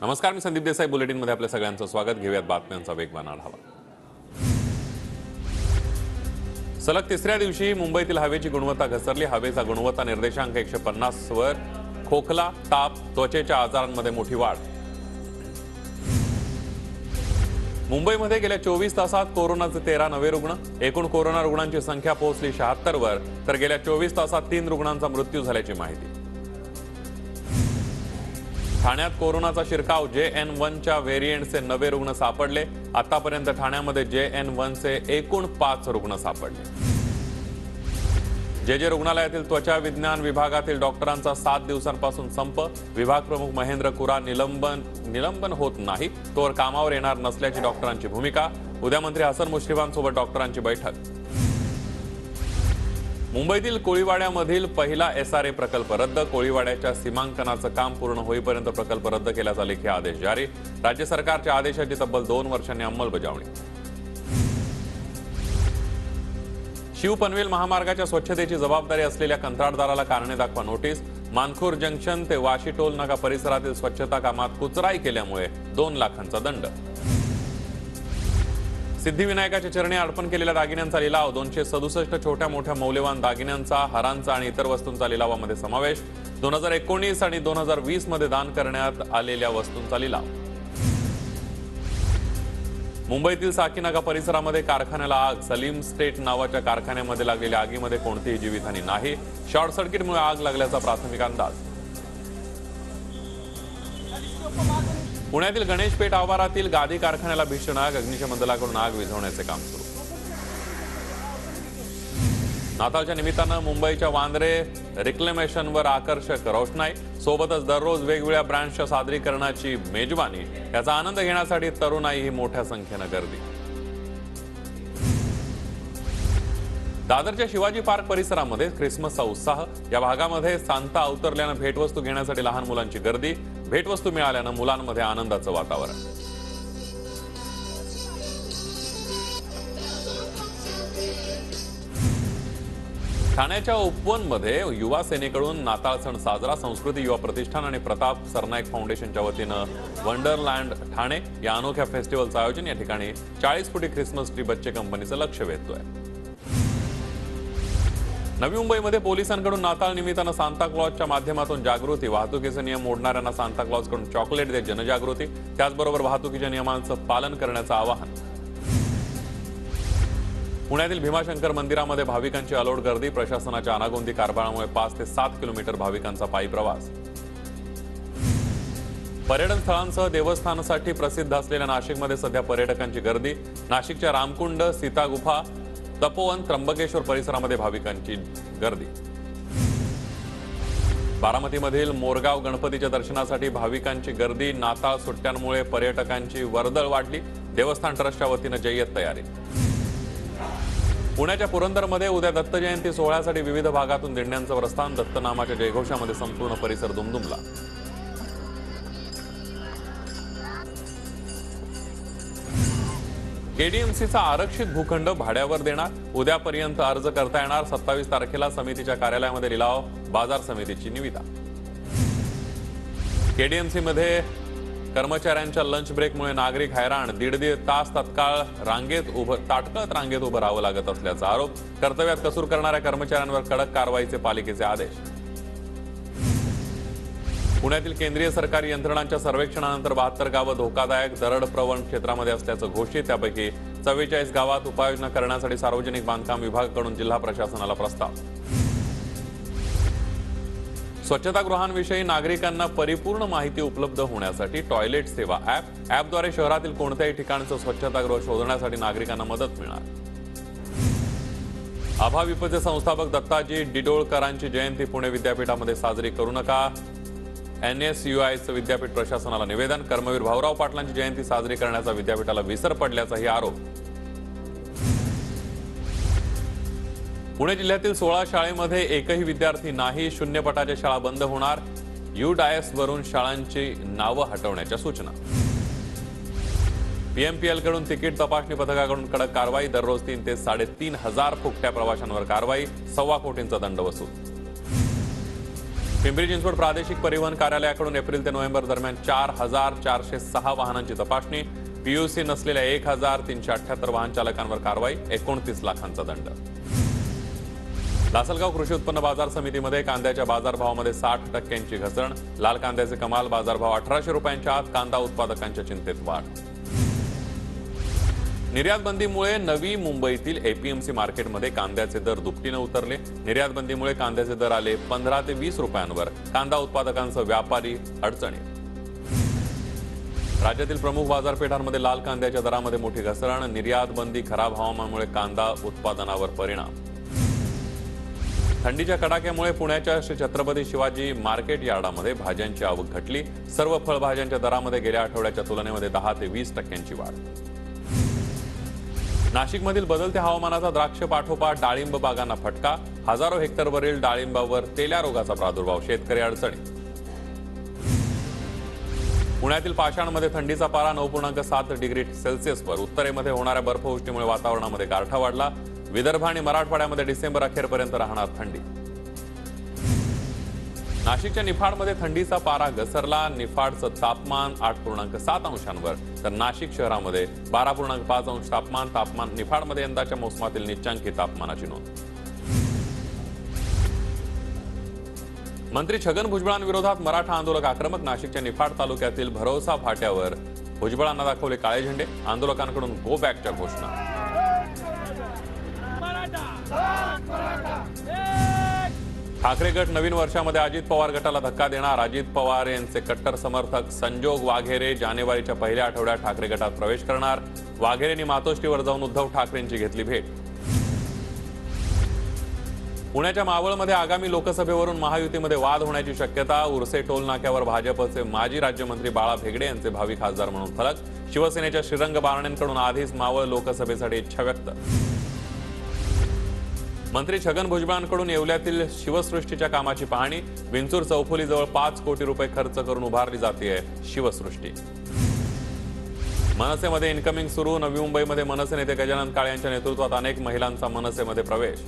नमस्कार, मी संदीप देसाई. बुलेटिनमध्ये आपल्या सगळ्यांचं स्वागत. घेऊयात बातम्यांचा वेगवान आढावा. सलग तिसऱ्या दिवशी मुंबईतील हवेची गुणवत्ता घसरली. हवेचा गुणवत्ता निर्देशांक 150 वर. खोकला, ताप, त्वचेच्या आजारांमध्ये मोठी वाढ. मुंबईमध्ये गेल्या 24 तासात कोरोनाचे 13 नवे रुग्ण. एकूण कोरोना रुग्णांची संख्या पोहोचली 76 वर, तर गेल्या 24 तासात 3 रुग्णांचा मृत्यू झाल्याची माहिती. ठाण्यात कोरोनाचा शिरकाव. JN1च्या व्हेरिएंटचे नवे रुग्ण सापडले. आतापर्यंत ठाण्यामध्ये JN1चे एकूण 5 रुग्ण सापडले. जे रुग्णालयातील त्वचा विज्ञान विभागातील डॉक्टरांचा 7 दिवसांपासून संप. विभाग प्रमुख महेंद्र कुरा निलंबन होत नाही तोवर कामावर येणार नसल्याची डॉक्टरांची भूमिका. उद्या मंत्री हसन मुश्रीफांसोबत डॉक्टरांची बैठक. मुंबईतील कोळीवाड्यामधील पहिला SRA प्रकल्प रद्द. कोळीवाड्याच्या सीमांकनाचं काम पूर्ण होईपर्यंत प्रकल्प रद्द केल्याचा लेखी आदेश जारी. राज्य सरकारच्या आदेशाची तब्बल 2 वर्षांनी अंमलबजावणी. शिव पनवेल महामार्गाच्या स्वच्छतेची जबाबदारी असलेल्या कंत्राटदाराला कारणे दाखवा नोटीस. मानखुर जंक्शन ते वाशी टोल नाका परिसरातील स्वच्छता कामात कुचराई केल्यामुळे 2 लाखांचा दंड. सिद्धिविनायकाच्या चरणी अर्पण केलेल्या दागिन्यांचा लिलाव. 267 छोट्या मोठ्या मौल्यवान दागिन्यांचा, हारांचा आणि इतर वस्तूंचा लिलावामध्ये समावेश. 2019 आणि 2020 मध्ये दान करण्यात आलेल्या वस्तूंचा लिलाव. मुंबईतील साकीनाका परिसरामध्ये कारखान्याला आग. सलीम स्टेट नावाच्या कारखान्यामध्ये लागलेल्या आगीमध्ये कोणतीही जीवितहानी नाही. शॉर्ट सर्किटमुळे आग लागल्याचा प्राथमिक अंदाज. पुण्यातील गणेशपेठ आवारातील गादी कारखान्याला भीषण आग. अग्निशमन दलाकडून आग विझवण्याचे काम सुरू. नाताळच्या निमित्तानं मुंबईच्या वांद्रे रिक्लेमेशनवर आकर्षक रोषणाई. सोबतच दररोज वेगवेगळ्या ब्रँड्सच्या सादरीकरणाची मेजवानी. याचा आनंद घेण्यासाठी तरुणाईही मोठ्या संख्येनं गर्दी. दादरच्या शिवाजी पार्क परिसरामध्ये ख्रिसमसचा उत्साह. या भागामध्ये सांता अवतरल्यानं भेटवस्तू घेण्यासाठी लहान मुलांची गर्दी. भेटवस्तू मिळाल्यानं मुलांमध्ये आनंदाचं वातावरण. ठाण्याच्या उपवनमध्ये युवा सेनेकडून नाताळ सण साजरा. संस्कृती युवा प्रतिष्ठान आणि प्रताप सरनाईक फाउंडेशनच्या वतीनं वंडरलँड ठाणे या अनोख्या फेस्टिवलचं आयोजन. या ठिकाणी 40 फुटी ख्रिसमस ट्री बच्चे कंपनीचं लक्ष वेधतोय. नवी मुंबईमध्ये पोलिसांकडून नाताळ निमित्तानं सांताक्लॉजच्या माध्यमातून जागृती. वाहतुकीचे नियम मोडणाऱ्यांना सांताक्लॉजकडून चॉकलेट देत जनजागृती. त्याचबरोबर वाहतुकीच्या नियमांचं पालन करण्याचं आवाहन. पुण्यातील भीमाशंकर मंदिरामध्ये भाविकांची अलोट गर्दी. प्रशासनाच्या अनागोंदी कारभारामुळे 5 ते 7 किलोमीटर भाविकांचा पायी प्रवास. पर्यटन स्थळांसह देवस्थानासाठी प्रसिद्ध असलेल्या नाशिकमध्ये सध्या पर्यटकांची गर्दी. नाशिकच्या रामकुंड, सीतागुफा, तपोवन, त्र्यंबकेश्वर परिसरामध्ये भाविकांची गर्दी. बारामतीमधील मोरगाव गणपतीच्या दर्शनासाठी भाविकांची गर्दी. नाताळ सुट्ट्यांमुळे पर्यटकांची वर्दळ वाढली. देवस्थान ट्रस्टच्या वतीनं जय्यत तयारी. पुण्याच्या पुरंदरमध्ये उद्या दत्त जयंती सोहळ्यासाठी विविध भागातून दिंड्यांचं प्रस्थान. दत्तनामाच्या जयघोषामध्ये संपूर्ण परिसर दुमदुमला. KDMCचा आरक्षित भूखंड भाड्यावर देणार. उद्यापर्यंत अर्ज करता येणार. 27 तारखेला समितीच्या कार्यालयामध्ये लिलाव. बाजार समितीची निविदा. KDMCमध्ये कर्मचाऱ्यांच्या लंच ब्रेकमुळे नागरिक हैराण. 1.5 तास ताटकळत रांगेत उभं राहावं लागत असल्याचा आरोप. कर्तव्यात कसूर करणाऱ्या कर्मचाऱ्यांवर कडक कारवाईचे पालिकेचे आदेश. पुण्यातील केंद्रीय सरकारी यंत्रणांच्या सर्वेक्षणानंतर 72 गावं धोकादायक दरड प्रवण क्षेत्रामध्ये असल्याचं घोषित. त्यापैकी 44 गावात उपाययोजना करण्यासाठी सार्वजनिक बांधकाम विभागाकडून जिल्हा प्रशासनाला प्रस्ताव. स्वच्छतागृहांविषयी नागरिकांना परिपूर्ण माहिती उपलब्ध होण्यासाठी टॉयलेट सेवा ॲपद्वारे शहरातील कोणत्याही ठिकाणचं स्वच्छतागृह शोधण्यासाठी नागरिकांना मदत मिळणार. अभाविपचे संस्थापक दत्ताजी डिडोळकरांची जयंती पुणे विद्यापीठामध्ये साजरी करू नका. NSUIचं विद्यापीठ प्रशासनाला निवेदन. कर्मवीर भाऊराव पाटलांची जयंती साजरी करण्याचा विद्यापीठाला विसर पडल्याचाही आरोप. पुणे जिल्ह्यातील 16 शाळेमध्ये एकही विद्यार्थी नाही. शून्यपटाच्या शाळा बंद होणार. UDAS वरून शाळांची नावं हटवण्याच्या सूचना. PMPL कडून तिकीट तपासणी पथकाकडून कडक कारवाई. दररोज 3 ते 3.5 हजार फुकट्या प्रवाशांवर कारवाई. 1.25 कोटींचा दंड वसूल. पिंपरी चिंचवड प्रादेशिक परिवहन कार्यालयाकडून एप्रिल ते नोव्हेंबर दरम्यान 4,406 वाहनांची तपासणी, पीयूसी नसलेल्या 1,378 वाहन चालकांवर कारवाई, 29 लाखांचा दंड. लासलगाव कृषी उत्पन्न बाजार समितीमध्ये कांद्याच्या बाजारभावामध्ये 60% घसरण, लाल कांद्याचे कमाल बाजारभाव 1,800 रुपयांच्या आत, कांदा उत्पादकांच्या चिंतेत वाढ. निर्यात बंदीमुळे नवी मुंबईतील एपीएमसी मार्केटमध्ये कांद्याचे दर दुपटीने उतरले. निर्यात बंदीमुळे कांद्याचे दर आले 15 ते 20 रुपयांवर. कांदा उत्पादकांसह व्यापारी अडचणीत. राज्यातील प्रमुख बाजारपेठांमध्ये लाल कांद्याच्या दरामध्ये मोठी घसरण, निर्यात बंदी, खराब हवामानामुळे कांदा उत्पादनावर परिणाम. थंडीच्या कडाक्यामुळे पुण्याच्या श्री छत्रपती शिवाजी मार्केट यार्डामध्ये भाज्यांची आवक घटली. सर्व फळभाज्यांच्या दरामध्ये गेल्या आठवड्याच्या तुलनेमध्ये 10 ते 20% वाढ. नाशिकमधील बदलत्या हवामानाचा द्राक्ष पाठोपाठ डाळिंब बागांना फटका, हजारो हेक्टरवरील डाळिंबावर तेल्या रोगाचा प्रादुर्भाव, शेतकरी अडचणीत. पुण्यातील पाषाणमध्ये थंडीचा पारा 9.7 डिग्री सेल्सिअसवर. उत्तरेमध्ये होणाऱ्या बर्फवृष्टीमुळे वातावरणामध्ये गारठा वाढला. विदर्भ आणि मराठवाड्यामध्ये डिसेंबर अखेरपर्यंत राहणार थंडी. नाशिकच्या निफाडमध्ये थंडीचा पारा घसरला. निफाडचं तापमान 8.7 अंशांवर तर नाशिक शहरामध्ये 12.5 अंश तापमान. निफाडमध्ये यंदाच्या मोसमातील निच्चांकी तापमानाची नोंद. मंत्री छगन भुजबळांविरोधात मराठा आंदोलक आक्रमक. नाशिकच्या निफाड तालुक्यातील भरोसा फाट्यावर भुजबळांना दाखवले काळे झेंडे. आंदोलकांकडून गो बॅकच्या घोषणा. ठाकरे गट नवीन वर्षामध्ये अजित पवार गटाला धक्का देणार. अजित पवार यांचे कट्टर समर्थक संजोग वाघेरे जानेवारीच्या पहिल्या आठवड्यात ठाकरे गटात प्रवेश करणार. वाघेरेंनी मातोश्रीवर जाऊन उद्धव ठाकरेंची घेतली भेट. पुण्याच्या मावळमध्ये आगामी लोकसभेवरून महायुतीमध्ये वाद होण्याची शक्यता. उर्से टोल नाक्यावर भाजपचे माजी राज्यमंत्री बाळा भेगडे यांचे भावी खासदार म्हणून फलक. शिवसेनेच्या श्रीरंग बारणेंकडून आधीच मावळ लोकसभेसाठी इच्छा व्यक्त. मंत्री छगन भुजबळांकडून येवल्यातील शिवसृष्टीच्या कामाची पाहणी. विंचूर चौफुलीजवळ 5 कोटी रुपये खर्च करून उभारली जाते शिवसृष्टी. मनसेमध्ये इन्कमिंग सुरू. नवी मुंबईमध्ये मनसे नेते गजानन काळे यांच्या नेतृत्वात अनेक महिलांचा मनसेमध्ये प्रवेश.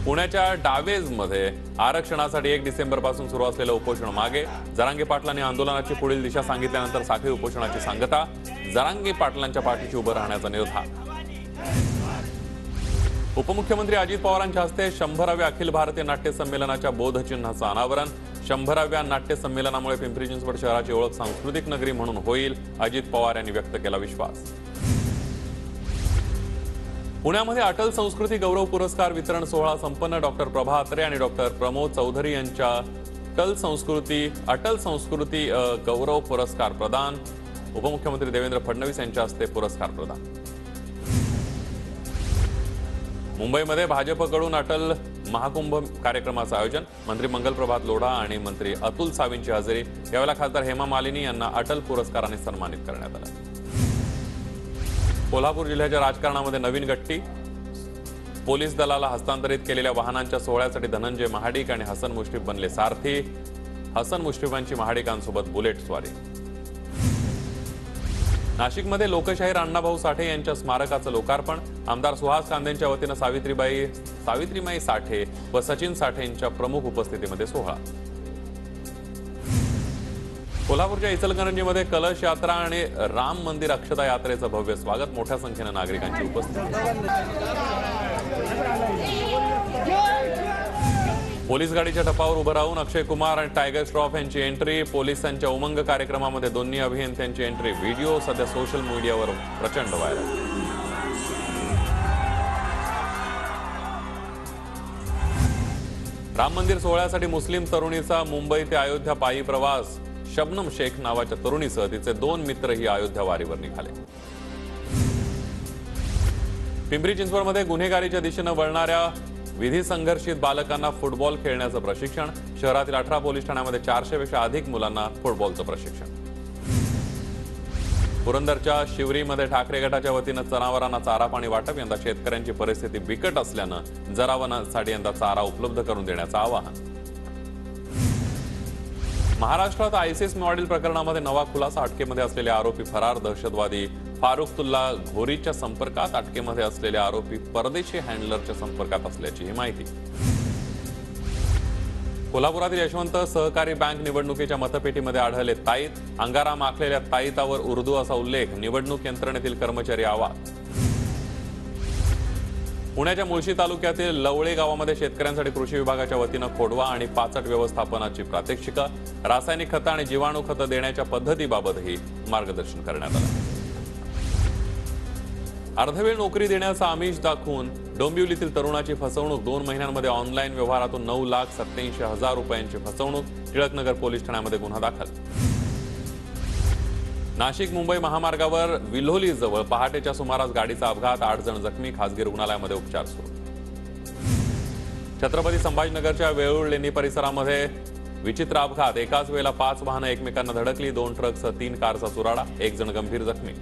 पुण्याच्या डावेजमध्ये आरक्षणासाठी 1 डिसेंबरपासून सुरू असलेलं उपोषण मागे. जरांगे पाटलांनी आंदोलनाची पुढील दिशा सांगितल्यानंतर साखळी उपोषणाची सांगता. जरांगे पाटलांच्या पाठीशी उभं राहण्याचा निर्धार. उपमुख्यमंत्री अजित पवारांच्या हस्ते 100व्या अखिल भारतीय नाट्य संमेलनाच्या बोधचिन्हाचं अनावरण. 100व्या नाट्य संमेलनामुळे पिंपरी चिंचवड शहराची ओळख सांस्कृतिक नगरी म्हणून होईल, अजित पवार यांनी व्यक्त केला विश्वास. पुण्यामध्ये अटल संस्कृती गौरव पुरस्कार वितरण सोहळा संपन्न. डॉक्टर प्रभा अत्रे आणि डॉक्टर प्रमोद चौधरी यांच्या अटल संस्कृती गौरव पुरस्कार प्रदान. उपमुख्यमंत्री देवेंद्र फडणवीस यांच्या हस्ते पुरस्कार प्रदान. मुंबईमध्ये भाजपकडून अटल महाकुंभ कार्यक्रमाचं आयोजन. मंत्री मंगलप्रभात लोढा आणि मंत्री अतुल सावेंची हजेरी. यावेळेला खासदार हेमा मालिनी यांना अटल पुरस्काराने सन्मानित करण्यात आलं. कोल्हापूर जिल्ह्याच्या राजकारणामध्ये नवीन गट्टी. पोलीस दलाला हस्तांतरित केलेल्या वाहनांच्या सोहळ्यासाठी धनंजय महाडिक आणि हसन मुश्रीफ बनले सारथी. हसन मुश्रीफांची महाडिकांसोबत बुलेट स्वारी. नाशिकमध्ये लोकशाहीर अण्णाभाऊ साठे यांच्या स्मारकाचं लोकार्पण. आमदार सुहास कांदेंच्या वतीनं सावित्रीमाई साठे व सचिन साठे यांच्या प्रमुख उपस्थितीमध्ये सोहळा. कोल्हापूरच्या इचलकरंजीमध्ये कलश यात्रा आणि राम मंदिर अक्षता यात्रेचं भव्य स्वागत. मोठ्या संख्येनं नागरिकांची उपस्थिती. पोलीस गाडीच्या टपावर उभं राहून अक्षय कुमार आणि टायगर श्रॉफ यांची एंट्री. पोलिसांच्या उमंग कार्यक्रमामध्ये दोन्ही अभियंत्यांची एंट्री. व्हिडिओ सध्या सोशल मीडियावर प्रचंड व्हायरल. राम मंदिर सोहळ्यासाठी मुस्लिम तरुणीचा मुंबई ते अयोध्या पायी प्रवास. शबनम शेख नावाच्या तरुणीसह तिचे 2 मित्रही अयोध्या वारीवर निघाले. पिंपरी चिंचवडमध्ये गुन्हेगारीच्या दिशेनं वळणाऱ्या विधी संघर्षित बालकांना फुटबॉल खेळण्याचं प्रशिक्षण. शहरातील 18 पोलीस ठाण्यामध्ये 400 पेक्षा अधिक मुलांना फुटबॉलचं प्रशिक्षण. पुरंदरच्या शिवरीमध्ये ठाकरे गटाच्या वतीनं जनावरांना चारा पाणी वाटप. यंदा शेतकऱ्यांची परिस्थिती बिकट असल्यानं जनावरांसाठी यंदा चारा उपलब्ध करून देण्याचं आवाहन. महाराष्ट्रात आयसिस मॉडेल प्रकरणामध्ये नवा खुलासा. अटकेमध्ये असलेले आरोपी फरार दहशतवादी फारुखतुल्ला घोरीच्या संपर्कात. अटकेमध्ये असलेले आरोपी परदेशी हँडलरच्या संपर्कात असल्याची माहिती. कोल्हापुरातील यशवंत सहकारी बँक निवडणुकीच्या मतपेटीमध्ये आढळले ताईत. अंगारा माखलेल्या ताईतावर उर्दू असा उल्लेख. निवडणूक यंत्रणेतील कर्मचारी आवाज. पुण्याच्या मुळशी तालुक्यातील लवळे गावामध्ये शेतकऱ्यांसाठी कृषी विभागाच्या वतीनं खोडवा आणि पाचट व्यवस्थापनाची प्रात्यक्षिकं, रासायनिक खतं आणि जीवाणू खतं देण्याच्या पद्धतीबाबतही मार्गदर्शन करण्यात आलं. अर्धवेळ नोकरी देण्याचा आमिष दाखवून डोंबिवलीतील तरुणाची फसवणूक. 2 महिन्यांमध्ये ऑनलाईन व्यवहारातून 9,87,000 रुपयांची फसवणूक. टिळकनगर पोलीस ठाण्यामध्ये गुन्हा दाखल. नाशिक मुंबई महामार्गावर विल्होलीजवळ पहाटेच्या सुमारास गाडीचा अपघात. 8 जण जखमी. खासगी रुग्णालयामध्ये उपचार सुरू. छत्रपती संभाजीनगरच्या वेळूर लेणी परिसरामध्ये विचित्र अपघात. एकाच वेळेला 5 वाहनं एकमेकांना धडकली. 2 ट्रकसह 3 कारचा चुराडा. 1 जण गंभीर जखमी.